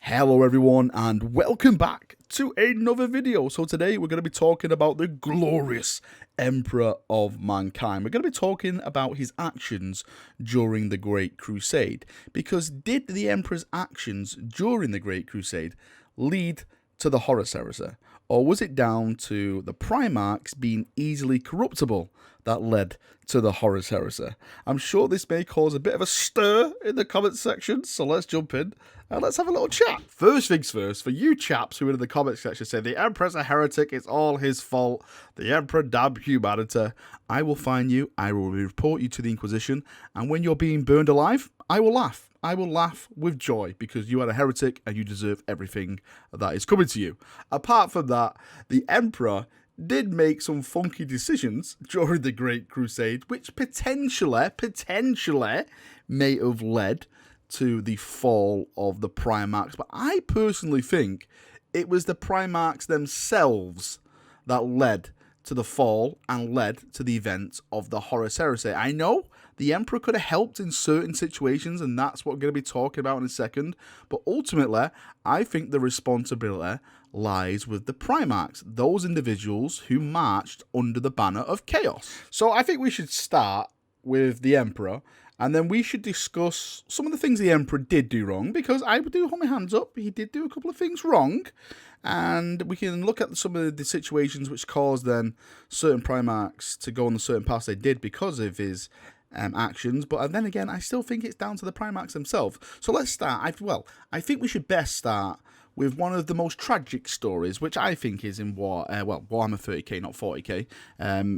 Hello everyone and welcome back to another video. So today we're going to be talking about the glorious Emperor of Mankind. We're going to be talking about his actions during the Great Crusade. Because did the Emperor's actions during the Great Crusade lead to the Horus Heresy? Or was it down to the Primarchs being easily corruptible that led to the Horus Heresy? I'm sure this may cause a bit of a stir in the comments section, so let's jump in and let's have a little chat. First things first, for you chaps who are in the comments section say the Emperor's a heretic, it's all his fault, the Emperor damned humanity, I will find you, I will report you to the Inquisition, and when you're being burned alive, I will laugh. I will laugh with joy because you are a heretic and you deserve everything that is coming to you. Apart from that, the Emperor did make some funky decisions during the Great Crusade, which potentially may have led to the fall of the Primarchs. But I personally think it was the Primarchs themselves that led to the fall and led to the events of the Horus Heresy. I know the Emperor could have helped in certain situations, and that's what we're going to be talking about in a second, but ultimately, I think the responsibility lies with the Primarchs, those individuals who marched under the banner of chaos. So I think we should start with the Emperor, and then we should discuss some of the things the Emperor did do wrong, because I do hold my hands up, he did do a couple of things wrong, and we can look at some of the situations which caused then certain Primarchs to go on the certain paths they did because of his actions. But then again, I still think it's down to the Primarchs themselves. So let's start. I think we should best start with one of the most tragic stories, which I think is in Warhammer 30k, not 40k,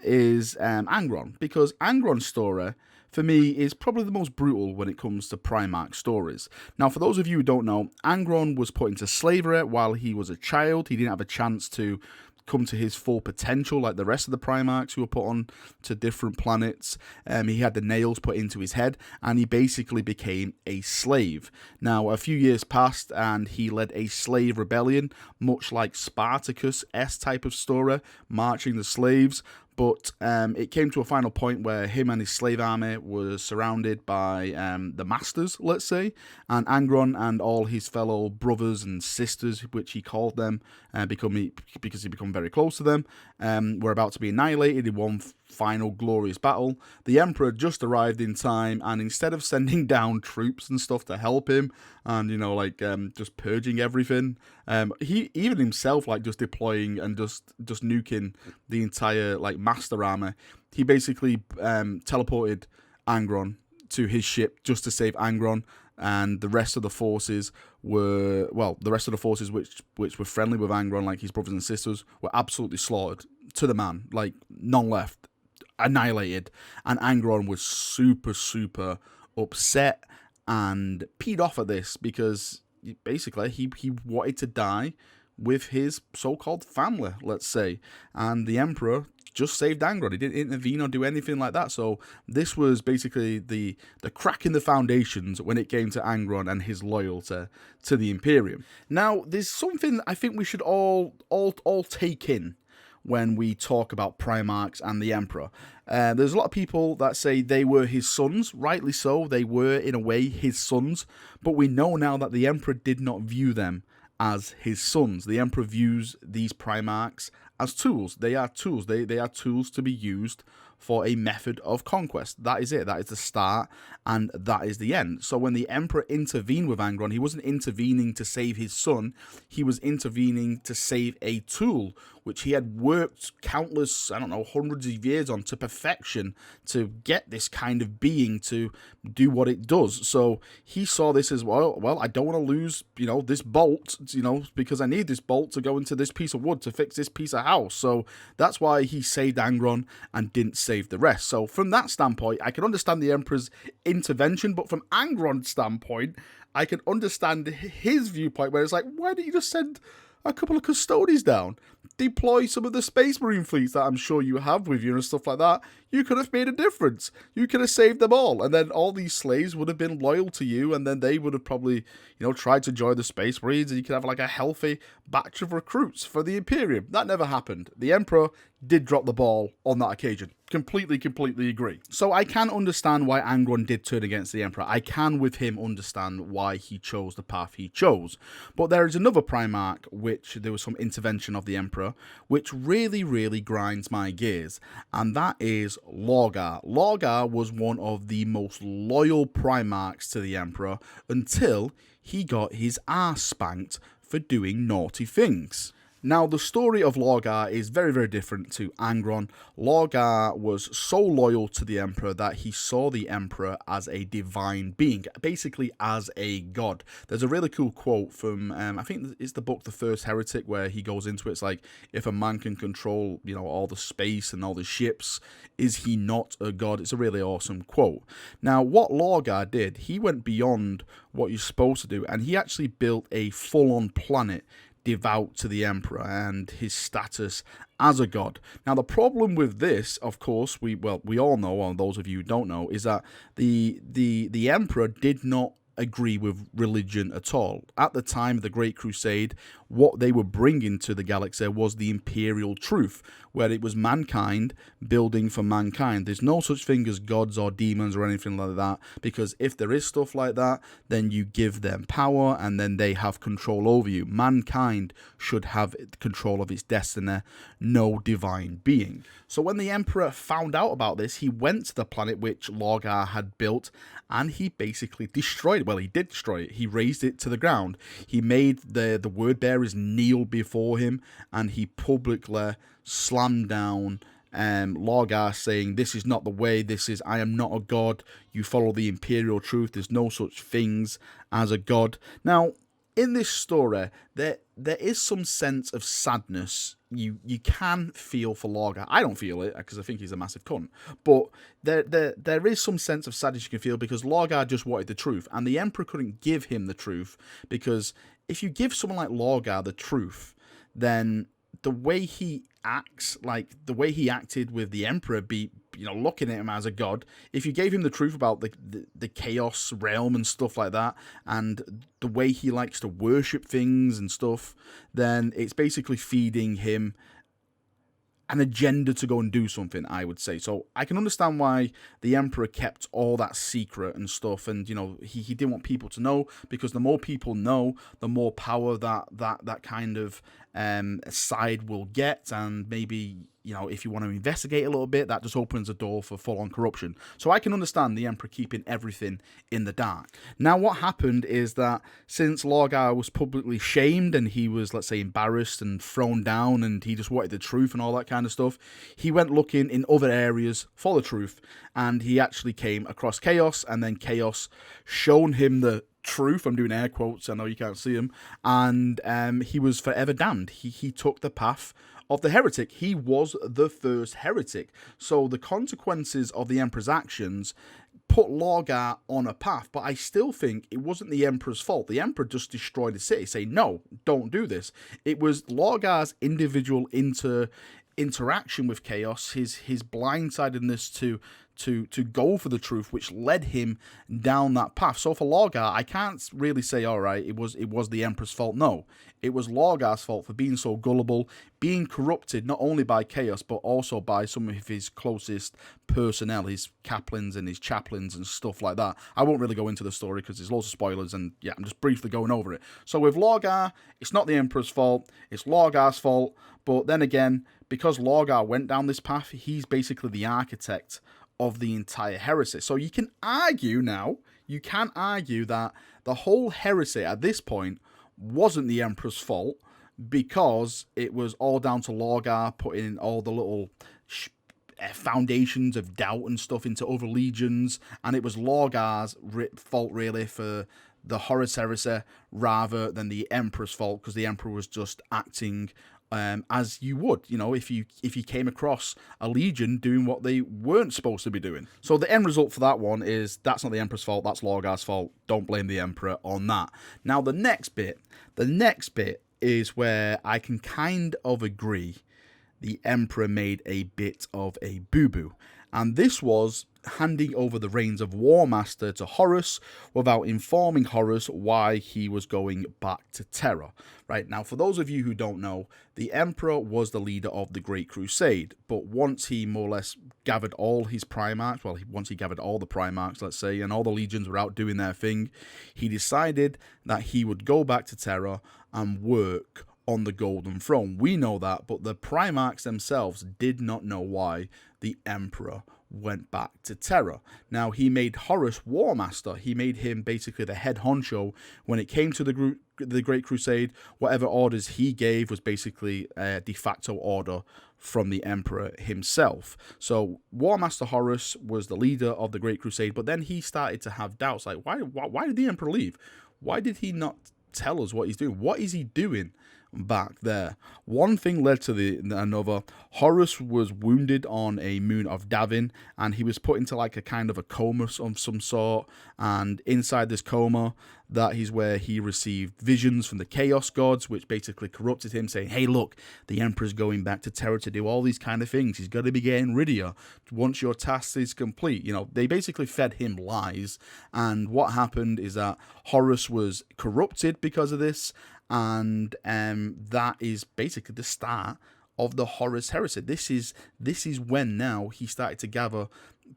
is Angeron. Because Angeron's story, for me, is probably the most brutal when it comes to Primarch stories. Now, for those of you who don't know, Angeron was put into slavery while he was a child. He didn't have a chance to come to his full potential like the rest of the Primarchs who were put on to different planets. He had the nails put into his head and he basically became a slave. Now, a few years passed and he led a slave rebellion, much like Spartacus-esque type of story, marching the slaves. But it came to a final point where him and his slave army were surrounded by the masters, let's say, and Angeron and all his fellow brothers and sisters, which he called them, because he became very close to them, were about to be annihilated in one final glorious battle. The Emperor just arrived in time, and instead of sending down troops and stuff to help him, and just purging everything, he even himself just deploying and just nuking the entire master armor. He basically teleported Angeron to his ship just to save Angeron, and the rest of the forces were which were friendly with Angeron, like his brothers and sisters, were absolutely slaughtered to the man, none left, annihilated. And Angeron was super upset and peed off at this because basically he wanted to die with his so-called family, let's say, and the Emperor just saved Angeron. He didn't intervene or do anything like that. So this was basically the crack in the foundations when it came to Angeron and his loyalty to the Imperium. Now, there's something I think we should all take in when we talk about Primarchs and the Emperor. There's a lot of people that say they were his sons. Rightly so, they were in a way his sons, but we know now that the Emperor did not view them as his sons. The Emperor views these Primarchs as tools. They are tools. They are tools to be used for a method of conquest. That is it. That is the start, and that is the end. So when the Emperor intervened with Angeron, he wasn't intervening to save his son. He was intervening to save a tool which he had worked countless, hundreds of years on to perfection to get this kind of being to do what it does. So he saw this as, well, I don't want to lose, this bolt, because I need this bolt to go into this piece of wood to fix this piece of house. So that's why he saved Angeron and didn't save the rest. So from that standpoint, I can understand the Emperor's intervention, but from Angeron's standpoint, I can understand his viewpoint where it's like, why don't you just send a couple of custodians down, deploy some of the Space Marine fleets that I'm sure you have with you and stuff like that, you could have made a difference. You could have saved them all. And then all these slaves would have been loyal to you. And then they would have probably, tried to join the Space Marines. And you could have like a healthy batch of recruits for the Imperium. That never happened. The Emperor did drop the ball on that occasion. Completely agree. So I can understand why Angeron did turn against the Emperor. I can, with him, understand why he chose the path he chose. But there is another Primarch, which there was some intervention of the Emperor, which really grinds my gears. And that is Lorgar. Lorgar was one of the most loyal Primarchs to the Emperor until he got his ass spanked for doing naughty things. Now, the story of Lorgar is very different to Angeron. Lorgar was so loyal to the Emperor that he saw the Emperor as a divine being, basically as a god. There's a really cool quote from, I think it's the book The First Heretic, where he goes into it. It's like, if a man can control, all the space and all the ships, is he not a god? It's a really awesome quote. Now, what Lorgar did, he went beyond what you're supposed to do, and he actually built a full-on planet devout to the Emperor and his status as a god. Now, the problem with this, of course, we all know, or those of you who don't know, is that the Emperor did not agree with religion at all. At the time of the Great Crusade, what they were bringing to the galaxy was the imperial truth, where it was mankind building for mankind. There's no such thing as gods or demons or anything like that, because if there is stuff like that, then you give them power and then they have control over you. Mankind should have control of its destiny, no divine being. So when the Emperor found out about this, he went to the planet which Lorgar had built and he basically destroyed it. Well, he did destroy it. He razed it to the ground. He made the word bearers kneel before him, and he publicly slammed down Lorgar, saying, "This is not the way. I am not a god. You follow the imperial truth. There's no such things as a god." Now, in this story, there is some sense of sadness. You can feel for Lorgar. I don't feel it because I think he's a massive cunt. But there is some sense of sadness you can feel, because Lorgar just wanted the truth, and the Emperor couldn't give him the truth, because if you give someone like Lorgar the truth, then the way he acts, like the way he acted with the Emperor, looking at him as a god, if you gave him the truth about the chaos realm and stuff like that, and the way he likes to worship things and stuff, then it's basically feeding him an agenda to go and do something, I would say. So I can understand why the Emperor kept all that secret and stuff, and he didn't want people to know, because the more people know, the more power that kind of side will get, and maybe if you want to investigate a little bit, that just opens a door for full-on corruption. So I can understand the Emperor keeping everything in the dark. Now, what happened is that since Lorgar was publicly shamed and he was, let's say, embarrassed and thrown down, and he just wanted the truth and all that kind of stuff, he went looking in other areas for the truth, and he actually came across Chaos, and then Chaos shown him the truth. I'm doing air quotes, I know you can't see him, and he was forever damned. He took the path of the heretic. He was the first heretic. So the consequences of the Emperor's actions put Lorgar on a path, but I still think it wasn't the Emperor's fault. The Emperor just destroyed the city, saying, no, don't do this. It was Lorgar's individual interaction with Chaos, his blindsidedness to go for the truth, which led him down that path. So for Lorgar, I can't really say, all right, it was the Emperor's fault. No, it was Lorgar's fault for being so gullible, being corrupted not only by Chaos, but also by some of his closest personnel, his Kaplans and his chaplains and stuff like that. I won't really go into the story because there's loads of spoilers, and yeah, I'm just briefly going over it. So with Lorgar, it's not the Emperor's fault, it's Lorgar's fault. But then again, because Lorgar went down this path, he's basically the architect of the entire heresy. So you can argue that the whole heresy at this point wasn't the Emperor's fault, because it was all down to Lorgar putting in all the little foundations of doubt and stuff into other legions, and it was Lorgar's fault really for the Horus Heresy rather than the Emperor's fault, because the Emperor was just acting as you would, if you came across a legion doing what they weren't supposed to be doing. So the end result for that one is that's not the Emperor's fault, that's Lorgar's fault. Don't blame the Emperor on that. Now the next bit is where I can kind of agree the Emperor made a bit of a boo-boo. And this was handing over the reins of War Master to Horus without informing Horus why he was going back to Terra. Right, now, for those of you who don't know, the Emperor was the leader of the Great Crusade, but once he more or less gathered all his Primarchs, well, once he gathered all the Primarchs, let's say, and all the legions were out doing their thing, he decided that he would go back to Terra and work on the Golden Throne. We know that, but the Primarchs themselves did not know why the Emperor went back to Terra. Now, he made Horus War Master. He made him basically the head honcho when it came to the Great Crusade. Whatever orders he gave was basically a de facto order from the Emperor himself. So War Master Horus was the leader of the Great Crusade, but then he started to have doubts, like, why did the Emperor leave? Why did he not tell us what he's doing? What is he doing back there? One thing led to another. Horus was wounded on a moon of Davin, and he was put into like a kind of a coma of some sort, and inside this coma, that is where he received visions from the Chaos Gods, which basically corrupted him, saying, hey, look, the Emperor's going back to Terra to do all these kind of things. He's got to be getting rid of you once your task is complete. You know, they basically fed him lies, and what happened is that Horus was corrupted because of this, and that is basically the start of the Horus Heresy. This is when now he started to gather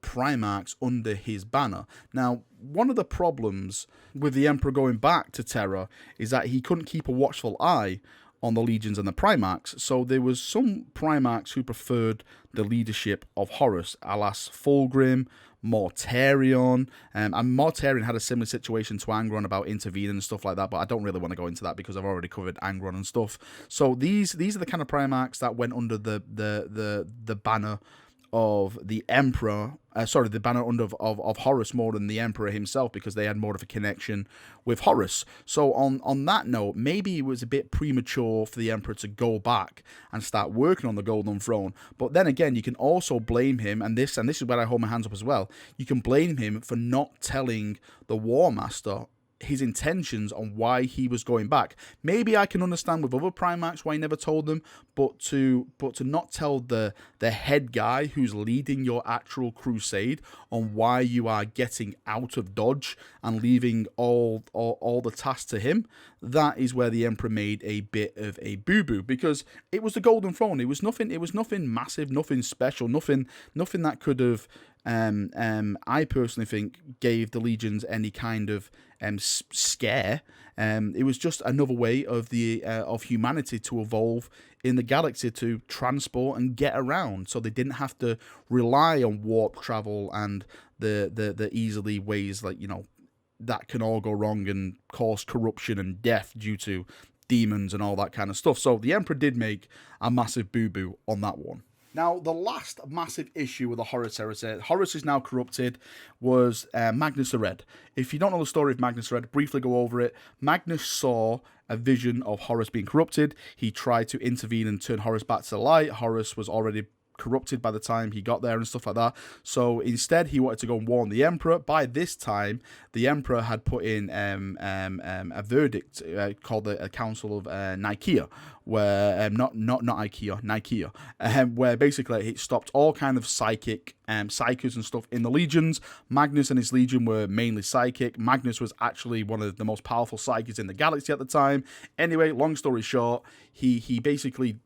Primarchs under his banner. Now, one of the problems with the Emperor going back to Terra is that he couldn't keep a watchful eye on the legions and the Primarchs, so there was some Primarchs who preferred the leadership of Horus, alas Fulgrim, Mortarion, and Mortarion had a similar situation to Angeron about intervening and stuff like that, but I don't really want to go into that because I've already covered Angeron and stuff. So these are the kind of Primarchs that went under the banner of the Emperor, the banner of Horus more than the Emperor himself, because they had more of a connection with Horus. So on that note, maybe it was a bit premature for the Emperor to go back and start working on the Golden Throne. But then again, you can also blame him, and this is where I hold my hands up as well, you can blame him for not telling the War Master his intentions on why he was going back. Maybe I can understand with other Primarchs why he never told them, but to not tell the head guy who's leading your actual crusade on why you are getting out of Dodge and leaving all the tasks to him, that is where the Emperor made a bit of a boo-boo, because it was the Golden Throne. It was nothing massive, nothing special, nothing that could have I personally think gave the legions any kind of scare. It was just another way of humanity to evolve in the galaxy, to transport and get around, so they didn't have to rely on warp travel and the easily ways, like, you know, that can all go wrong and cause corruption and death due to demons and all that kind of stuff. So the Emperor did make a massive boo-boo on that one. Now, the last massive issue with the Horus Heresy, Horus is now corrupted, was Magnus the Red. If you don't know the story of Magnus the Red, briefly go over it. Magnus saw a vision of Horus being corrupted. He tried to intervene and turn Horus back to the light. Horus was already corrupted by the time he got there and stuff like that. So instead, he wanted to go and warn the Emperor. By this time, the Emperor had put in a verdict called the Council of Nicaea, where Nicaea, where basically it stopped all kind of psychic psychers and stuff in the legions. Magnus and his legion were mainly psychic. Magnus was actually one of the most powerful psychics in the galaxy at the time. Anyway, long story short, he basically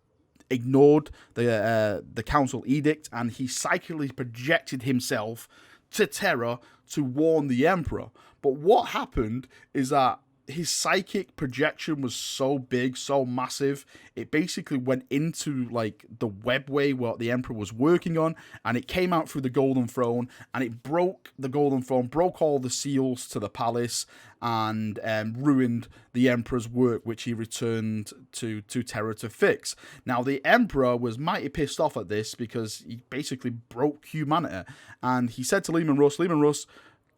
ignored the council edict, and he psychically projected himself to Terra to warn the Emperor. But what happened is that his psychic projection was so big, so massive, it basically went into like the webway what the Emperor was working on, and it came out through the Golden Throne, and it broke the Golden Throne, broke all the seals to the palace, and ruined the Emperor's work, which he returned to Terra to fix. Now, the Emperor was mighty pissed off at this because he basically broke humanity, and he said to Leman Russ,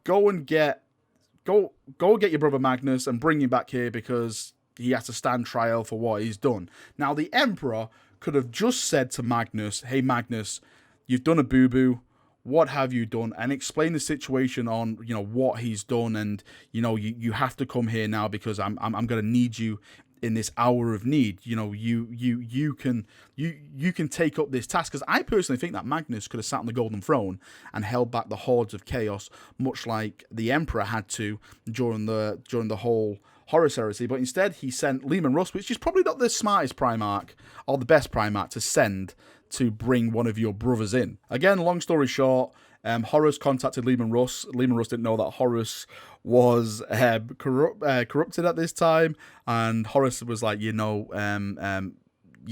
go get your brother Magnus and bring him back here, because he has to stand trial for what he's done. Now, the Emperor could have just said to Magnus, hey, Magnus, you've done a boo-boo. What have you done? And explain the situation on, you know, what he's done, and, you know, you have to come here now because I'm going to need you in this hour of need, you know, you can take up this task. Because I personally think that Magnus could have sat on the Golden Throne and held back the hordes of chaos, much like the Emperor had to during the whole Horus Heresy. But instead, he sent Leman Russ, which is probably not the smartest Primarch or the best Primarch to send to bring one of your brothers in. Again, long story short, Horus contacted Leman Russ. Leman Russ didn't know that Horus was corrupted at this time, and Horus was like, you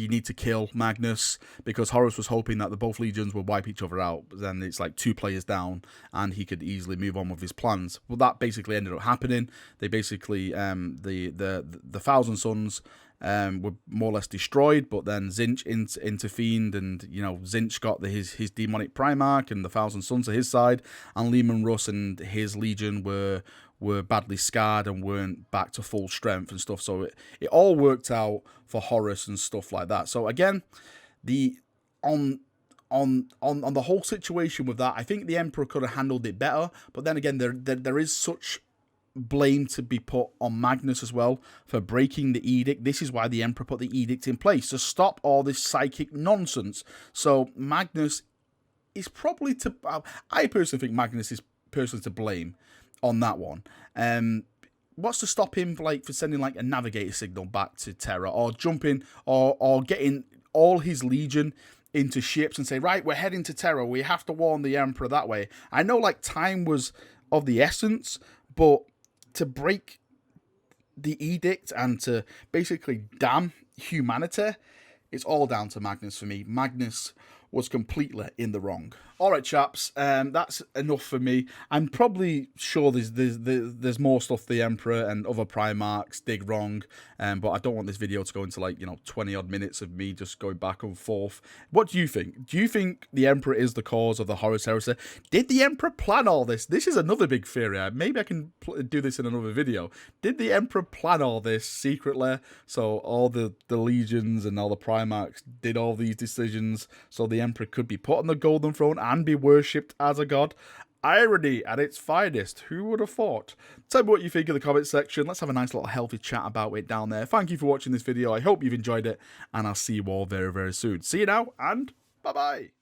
need to kill Magnus, because Horus was hoping that the both legions would wipe each other out. But then it's like 2 players down, and he could easily move on with his plans. Well, that basically ended up happening. They basically the Thousand Sons were more or less destroyed, but then Tzeentch intervened, and Tzeentch got his demonic Primarch and the Thousand Sons to his side, and Leman Russ and his legion were badly scarred and weren't back to full strength and stuff. So it all worked out for Horus and stuff like that. So again, on the whole situation with that, I think the Emperor could have handled it better. But then again, there is such blame to be put on Magnus as well for breaking the edict. This is why the Emperor put the edict in place, to stop all this psychic nonsense. So Magnus is probably I personally think Magnus is personally to blame on that one. What's to stop him for sending a navigator signal back to Terra, or jumping or getting all his legion into ships and say, right, we're heading to Terra, we have to warn the Emperor that way. I know time was of the essence, but to break the edict and to basically damn humanity, it's all down to Magnus for me. Magnus was completely in the wrong. All right, chaps, that's enough for me. I'm probably sure there's more stuff the Emperor and other Primarchs did wrong, but I don't want this video to go into 20 odd minutes of me just going back and forth. What do you think? Do you think the Emperor is the cause of the Horus Heresy? Did the Emperor plan all this? This is another big theory. Maybe I can do this in another video. Did the Emperor plan all this secretly? So all the legions and all the Primarchs did all these decisions so the Emperor could be put on the Golden Throne and be worshipped as a god? Irony at its finest. Who would have thought? Tell me what you think in the comment section. Let's have a nice little healthy chat about it down there. Thank you for watching this video. I hope you've enjoyed it, and I'll see you all very, very soon. See you now, and bye-bye.